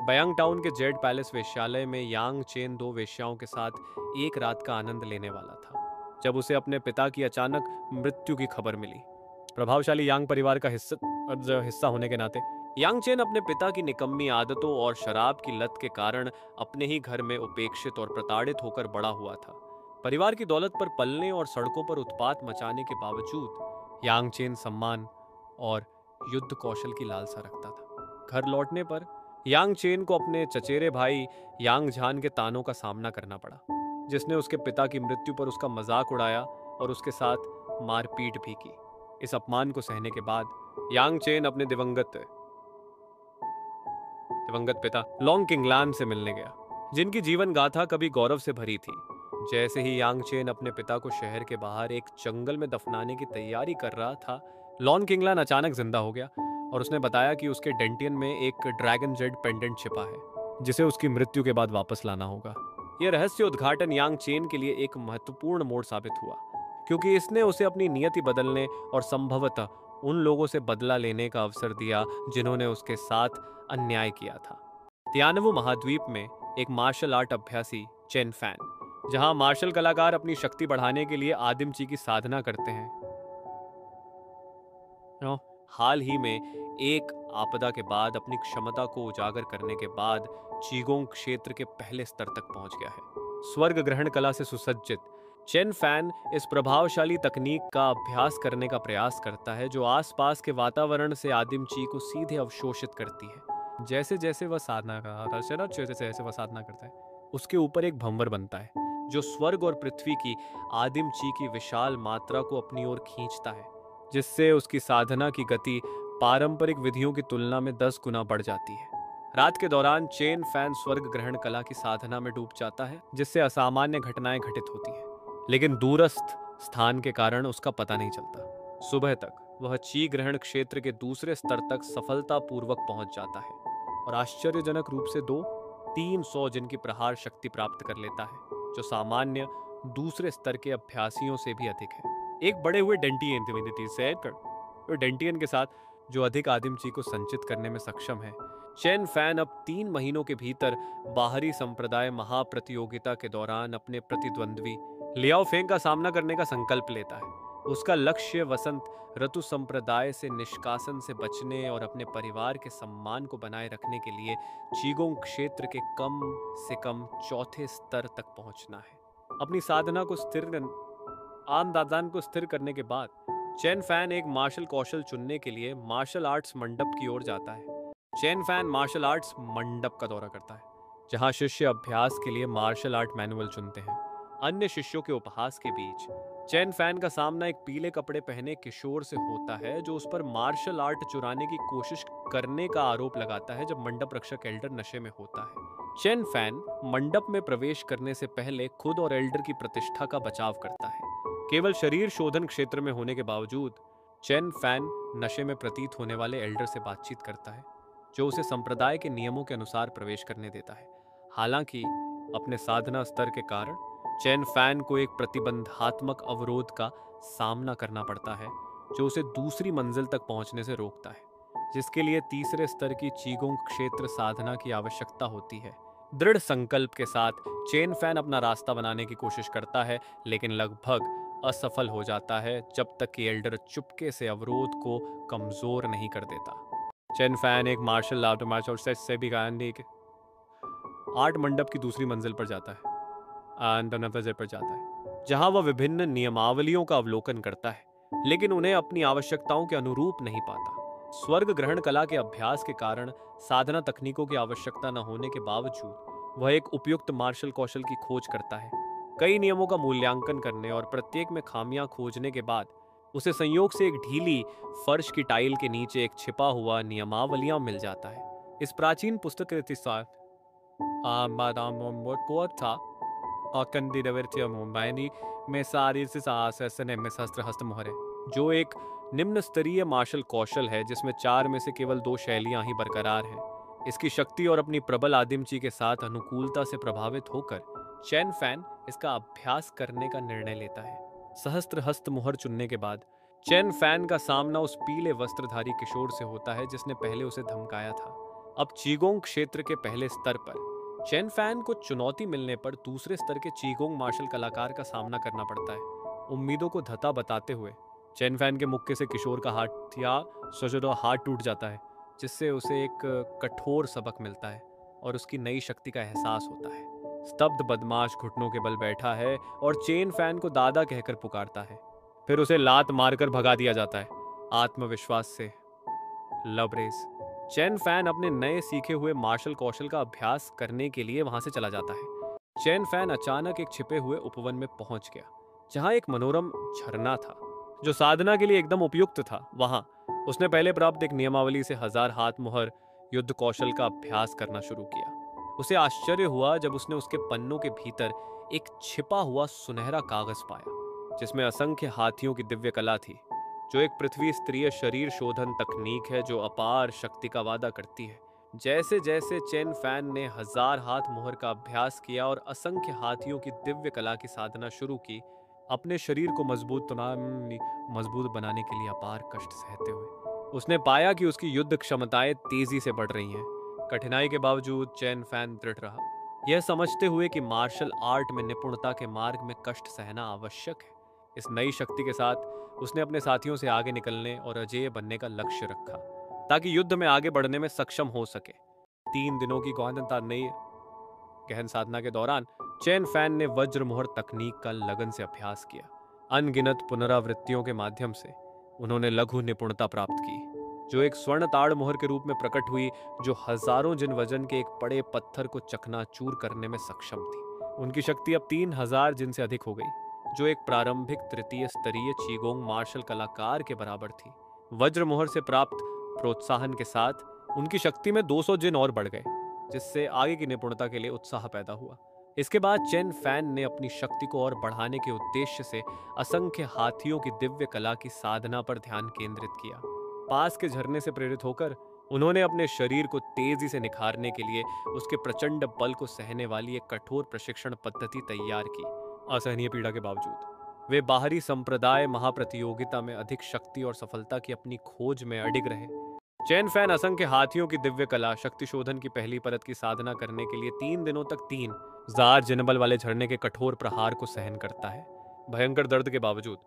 बयांग town के Z palace वेश्यालय में यांग chain दो वेश्याओं के साथ एक रात का आनंद लेने वाला था जब उसे अपने पिता की अचानक मृत्यु की खबर मिली। प्रभावशाली यांग परिवार का हिस्सा होने के नाते यांग चेन अपने पिता की निकम्मी आदतों और शराब की लत के कारण अपने ही घर में उपेक्षित और प्रताड़ित होकर बड़ा हुआ था। परिवार की दौलत पर पलने और सड़कों पर उत्पात मचाने के बावजूद यांग चेन सम्मान और युद्ध कौशल की लालसा रखता था। घर लौटने पर यांग चेन को अपने चचेरे भाई यांग झान के तानों का सामना करना पड़ा, जिसने उसके पिता की मृत्यु पर उसका मजाक उड़ाया और उसके साथ मारपीट भी की। इस अपमान को सहने के बाद यांग चेन अपने दिवंगत पिता लॉन्ग किंगलान से मिलने गया, जिनकी जीवन गाथा कभी गौरव से भरी थी। जैसे ही यांग चेन अपने पिता को शहर के बाहर एक जंगल में दफनाने की तैयारी कर रहा था, लॉन्ग किंगलान अचानक जिंदा हो गया और उसने बताया कि उसके डेंटियन में एक ड्रैगन जेड पेंडेंट छिपा है, जिसे उसकी मृत्यु के बाद वापस लाना होगा। यह रहस्य उद्घाटन यांग चेन के लिए एक महत्वपूर्ण मोड़ साबित हुआ, क्योंकि इसने उसे अपनी नियति बदलने और संभवतः उन लोगों से बदला लेने का अवसर दिया जिन्होंने उसके साथ अन्याय किया था। तियानवु महाद्वीप में एक मार्शल आर्ट अभ्यासी चेन फैन, जहां मार्शल कलाकार अपनी शक्ति बढ़ाने के लिए आदिम ची की साधना करते हैं, हाल ही में एक आपदा के बाद अपनी क्षमता को उजागर करने के बाद चीगोंग क्षेत्र के पहले स्तर तक पहुंच गया है। स्वर्ग ग्रहण कला से सुसज्जित चेन फैन इस प्रभावशाली तकनीक का अभ्यास करने का प्रयास करता है, जो आसपास के वातावरण से आदिम ची को सीधे अवशोषित करती है। जैसे जैसे वह साधना करता है, उसके ऊपर एक भंवर बनता है जो स्वर्ग और पृथ्वी की आदिम ची की विशाल मात्रा को अपनी ओर खींचता है, जिससे उसकी साधना की गति पारंपरिक विधियों की तुलना में 10 गुना बढ़ जाती है। रात के दौरान चेन फैन स्वर्ग ग्रहण कला की साधना में डूब जाता है, जिससे असामान्य घटनाएं घटित होती हैं, लेकिन दूरस्थ स्थान के कारण उसका पता नहीं चलता। सुबह तक वह ची ग्रहण क्षेत्र के दूसरे स्तर तक सफलतापूर्वक पहुंच जाता है और आश्चर्यजनक रूप से 300 जिन की प्रहार शक्ति प्राप्त कर लेता है, जो सामान्य दूसरे स्तर के अभ्यासियों से भी अधिक है। एक बड़े हुए डेंटियन के साथ जो अधिक आदिम ची को संचित करने में सक्षम है, चेन फैन अब 3 महीनों के भीतर बाहरी संप्रदाय महाप्रतियोगिता के दौरान अपने प्रतिद्वंद्वी लियाओ फेंग का सामना करने का संकल्प लेता है। उसका लक्ष्य वसंत ऋतु संप्रदाय से निष्कासन से बचने और अपने परिवार के सम्मान को बनाए रखने के लिए चीगोंग क्षेत्र के कम से कम चौथे स्तर तक पहुंचना है। अपनी साधना को स्थिर करने के बाद चेन फैन एक मार्शल कौशल चुनने के लिए मार्शल आर्ट्स मंडप की ओर जाता है। चेन फैन मार्शल आर्ट्स मंडप का दौरा करता है, जहां शिष्य अभ्यास के लिए मार्शल आर्ट मैनुअल चुनते हैं। अन्य शिष्यों के उपहास के बीच चेन फैन का सामना एक पीले कपड़े पहने किशोर से होता है, जो उस पर मार्शल आर्ट चुराने की कोशिश करने का आरोप लगाता है जब मंडप रक्षक एल्डर नशे में होता है। चेन फैन मंडप में प्रवेश करने से पहले खुद और एल्डर की प्रतिष्ठा का बचाव करता है। केवल शरीर शोधन क्षेत्र में होने के बावजूद चेन फैन नशे में प्रतीत होने वाले एल्डर से बातचीत करता है, जो उसे संप्रदाय के नियमों के अनुसार प्रवेश करने देता है। हालांकि अपने साधना स्तर के कारण चेन फैन को एक प्रतिबंधात्मक अवरोध का सामना करना पड़ता है, जो उसे दूसरी मंजिल तक पहुंचने से रोकता है, जिसके लिए तीसरे स्तर की चीगोंग क्षेत्र साधना की आवश्यकता होती है। दृढ़ संकल्प के साथ चेन फैन अपना रास्ता बनाने की कोशिश करता है, लेकिन लगभग असफल हो जाता है जब तक कि एल्डर चुपके से अवरोध को कमजोर नहीं कर देता। चेन फैन एक मार्शल आर्ट और से भी आर्ट मंडप की दूसरी मंजिल पर जाता है, जहां वह विभिन्न नियमावलियों का अवलोकन करता है, लेकिन उन्हें अपनी आवश्यकताओं के अनुरूप नहीं पाता। स्वर्ग ग्रहण कला के अभ्यास के कारण साधना तकनीकों की आवश्यकता न होने के बावजूद वह एक उपयुक्त मार्शल कौशल की खोज करता है। कई नियमों का मूल्यांकन करने और प्रत्येक में खामियां खोजने के बाद उसे संयोग से एक ढीली फर्श की टाइल के नीचे एक छिपा हुआ नियमावलियां मिल जाता है। इस प्राचीन पुस्तक के जो एक निम्न स्तरीय मार्शल कौशल है, जिसमें 4 में से केवल 2 शैलियां ही बरकरार हैं। इसकी शक्ति और अपनी प्रबल आदिमची के साथ अनुकूलता से प्रभावित होकर चेन फैन इसका अभ्यास करने का निर्णय लेता है। सहस्त्र हस्त मुहर चुनने के बाद चेन फैन का सामना उस पीले वस्त्रधारी किशोर से होता है जिसने पहले उसे धमकाया था। अब चीगोंग क्षेत्र के पहले स्तर पर चेन फैन को चुनौती मिलने पर दूसरे स्तर के चीगोंग मार्शल कलाकार का सामना करना पड़ता है। उम्मीदों को धता बताते हुए चेन फैन के मुक्के से किशोर का हाथ या सजोरा हाथ टूट जाता है, जिससे उसे एक कठोर सबक मिलता है और उसकी नई शक्ति का एहसास होता है। स्तब्ध बदमाश घुटनों के बल बैठा है और चेन फैन को दादा कहकर पुकारता है। फिर उसे लात मारकर भगा दिया जाता है। आत्मविश्वास से लबरेज चेन फैन अपने नए सीखे हुए मार्शल कौशल का अभ्यास करने के लिए वहां से चला जाता है। चेन फैन अचानक एक छिपे हुए उपवन में पहुंच गया, जहां एक मनोरम झरना था जो साधना के लिए एकदम उपयुक्त था। वहां उसने पहले प्राप्त एक नियमावली से 1000 हाथ मुहर युद्ध कौशल का अभ्यास करना शुरू किया। उसे आश्चर्य हुआ जब उसने उसके पन्नों के भीतर एक छिपा हुआ सुनहरा कागज पाया, जिसमें असंख्य हाथियों की दिव्य कला थी, जो एक पृथ्वी स्तरीय शरीर शोधन तकनीक है जो अपार शक्ति का वादा करती है। जैसे जैसे चेन फैन ने 1000 हाथ मुहर का अभ्यास किया और असंख्य हाथियों की दिव्य कला की साधना शुरू की, अपने शरीर को मजबूत बनाने के लिए अपार कष्ट सहते हुए उसने पाया कि उसकी युद्ध क्षमताएं तेजी से बढ़ रही हैं। कठिनाई के बावजूद चेन फैन दृढ़ रहा, यह समझते हुए कि मार्शल आर्ट में निपुणता के मार्ग में कष्ट सहना आवश्यक है। इस नई शक्ति के साथ उसने अपने साथियों से आगे निकलने और अजेय बनने का लक्ष्य रखा, ताकि युद्ध में आगे बढ़ने में सक्षम हो सके। 3 दिनों की गहन साधना के दौरान चेन फैन ने वज्र मोहर तकनीक का लगन से अभ्यास किया। अनगिनत पुनरावृत्तियों के माध्यम से उन्होंने लघु निपुणता प्राप्त की, जो एक स्वर्ण ताड़ मोहर के रूप में प्रकट हुई, जो हजारों जिन वजन के एक बड़े पत्थर को चकनाचूर करने में सक्षम थी। उनकी शक्ति अब 3000 जिन से अधिक हो गई, जो एक प्रारंभिक तृतीय स्तरीय चीगोंग मार्शल कलाकार के बराबर थी। वज्र मोहर से प्राप्त प्रोत्साहन के साथ उनकी शक्ति में 200 जिन और बढ़ गए, जिससे आगे की निपुणता के लिए उत्साह पैदा हुआ। इसके बाद चेन फैन ने अपनी शक्ति को और बढ़ाने के उद्देश्य से असंख्य हाथियों की दिव्य कला की साधना पर ध्यान केंद्रित किया। पास के झरने से प्रेरित होकर उन्होंने अपने शरीर को तेजी से निखारने के लिए उसके प्रचंड बल को सहने वाली एक कठोर प्रशिक्षण पद्धति तैयार की। असहनीय पीड़ा के बावजूद वे बाहरी संप्रदाय महाप्रतियोगिता में अधिक शक्ति और सफलता की अपनी खोज में अडिग रहे। चेन फैन असंख्य हाथियों की दिव्य कला शक्ति शोधन की पहली परत की साधना करने के लिए 3 दिनों तक 3000 जिनबल वाले झरने के कठोर प्रहार को सहन करता है। भयंकर दर्द के बावजूद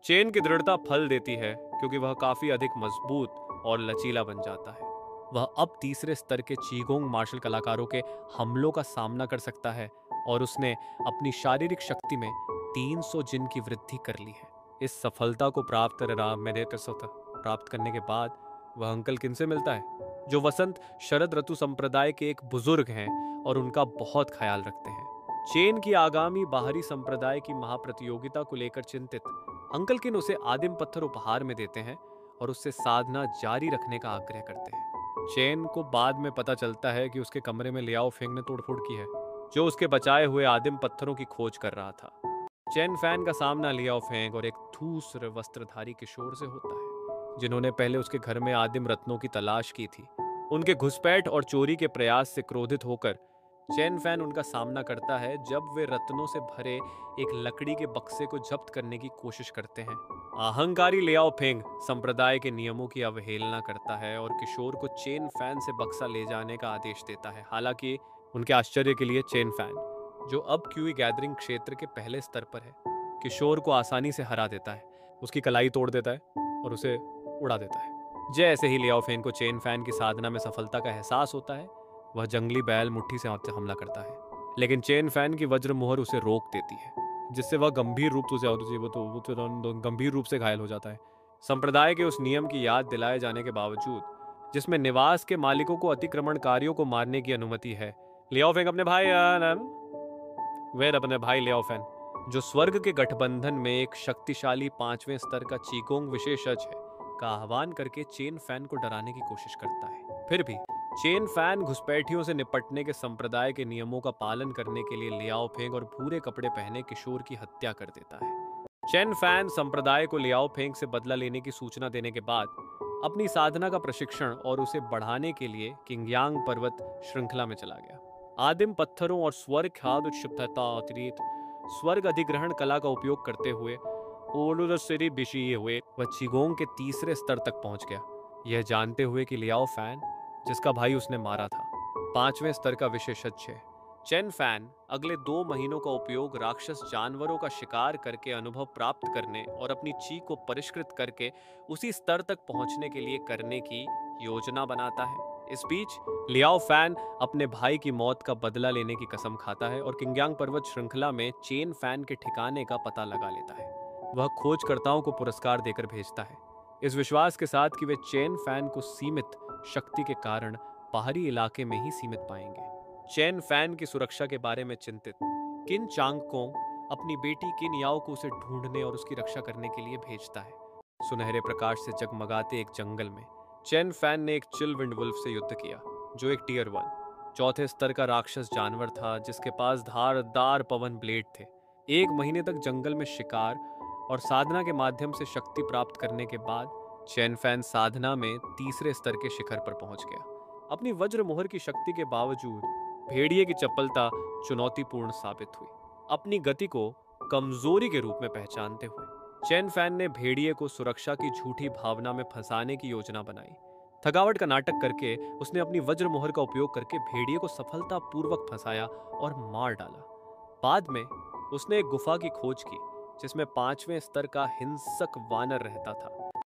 चेन की दृढ़ता फल देती है, क्योंकि वह काफी अधिक मजबूत और लचीला बन जाता है। वह अब तीसरे स्तर के चीगोंग मार्शल कलाकारों के हमलों का सामना कर सकता है और उसने अपनी शारीरिक शक्ति में 300 जिन की वृद्धि कर ली है। इस सफलता को प्राप्त करने के बाद वह अंकल किन से मिलता है, जो वसंत शरद ऋतु संप्रदाय के एक बुजुर्ग हैं और उनका बहुत ख्याल रखते हैं। चेन की आगामी बाहरी संप्रदाय की महाप्रतियोगिता को लेकर चिंतित अंकल किन उसे आदिम पत्थर उपहार में देते हैं और उससे साधना जारी रखने का आग्रह करते हैं। चेन को बाद में पता चलता है कि उसके कमरे में लियाओ फेंग ने तोड़फोड़ की है, जो उसके बचाए हुए आदिम पत्थरों की खोज कर रहा था। चेन फैन का सामना लियाओ फेंग और एक धूसर वस्त्रधारी किशोर से होता है, जिन्होंने पहले उसके घर में आदिम रत्नों की तलाश की थी। उनके घुसपैठ और चोरी के प्रयास से क्रोधित होकर चेन फैन उनका सामना करता है, जब वे रत्नों से भरे एक लकड़ी के बक्से को जब्त करने की कोशिश करते हैं। अहंकारी लियाओ फेंग संप्रदाय के नियमों की अवहेलना करता है और किशोर को चेन फैन से बक्सा ले जाने का आदेश देता है। हालांकि उनके आश्चर्य के लिए चेन फैन, जो अब क्यूई गैदरिंग क्षेत्र के पहले स्तर पर है, किशोर को आसानी से हरा देता है, उसकी कलाई तोड़ देता है और उसे उड़ा देता है। जैसे ही लियाओ फेन को चेन फैन की साधना में सफलता का एहसास होता है, वह जंगली बैल मुट्ठी से हमला करता है, लेकिन चेन फैन की वज्र मोहर उसे रोक देती है, जिससे वह गंभीर रूप से घायल हो जाता है। संप्रदाय के उस नियम की याद दिलाए जाने के बावजूद, जिसमें निवास के मालिकों को अतिक्रमणकारियों को मारने की अनुमति है, लियाओ फेंग अपने भाई लियाओ फैन, जो स्वर्ग के गठबंधन में एक शक्तिशाली 5वें स्तर का चीगोंग विशेषज्ञ है, का आह्वान करके चेन फैन को डराने की कोशिश करता है। फिर भी चेन फैन घुसपैठियों से निपटने के संप्रदाय के नियमों का पालन करने के लिए लियाओ फेंग और भूरे कपड़े पहने किशोर की हत्या कर देता है। चेन फैन संप्रदाय को लियाओ फेंग से बदला लेने की सूचना देने के बाद अपनी साधना का प्रशिक्षण और उसे बढ़ाने के लिए किंगयांग पर्वत श्रृंखला में चला गया। आदिम पत्थरों और स्वर्ग अधिग्रहण कला का उपयोग करते हुए वह चीगोंग के तीसरे स्तर तक पहुंच गया, यह जानते हुए कि लियाओ फैन जिसका भाई उसने मारा था। 5वें स्तर का विशेषज्ञ। चेन फैन अगले 2 महीनों का उपयोग राक्षस जानवरों का शिकार करके अनुभव प्राप्त करने और अपनी चीख को परिष्कृत करके उसी स्तर तक पहुंचने के लिए करने की योजना बनाता है। इस बीच लियाओ फैन अपने भाई की मौत का बदला लेने की कसम खाता है और किंगयांग पर्वत श्रृंखला में चेन फैन के ठिकाने का पता लगा लेता है। वह खोजकर्ताओं को पुरस्कार देकर भेजता है, इस विश्वास के साथ कि वे चेन फैन को सीमित शक्ति के कारण बाहरी इलाके में ही सीमित पाएंगे। चेन फैन की सुरक्षा के बारे में चिंतित किन चांग कोंग अपनी बेटी किन याओ को उसे ढूंढने और उसकी रक्षा करने के लिए भेजता है। सुनहरे प्रकाश से जगमगाते एक जंगल में चेन फैन ने एक चिल विंड वुल्फ से युद्ध किया, जो एक टियर 1 चौथे स्तर का राक्षस जानवर था जिसके पास धारदार पवन ब्लेड थे। 1 महीने तक जंगल में शिकार और साधना के माध्यम से शक्ति प्राप्त करने के बाद चेन फैन साधना में 3रे स्तर के शिखर पर पहुंच गया। अपनी वज्र मोहर की शक्ति के बावजूद भेड़िए की चपलता चुनौतीपूर्ण साबित हुई। अपनी गति को कमजोरी के रूप में पहचानते हुए चेन फैन ने भेड़िए को सुरक्षा की झूठी भावना में फंसाने की योजना बनाई। थकावट का नाटक करके उसने अपनी वज्र मोहर का उपयोग करके भेड़िए को सफलतापूर्वक फंसाया और मार डाला। बाद में उसने एक गुफा की खोज की जिसमें 5वें स्तर का हिंसक वानर रहता था।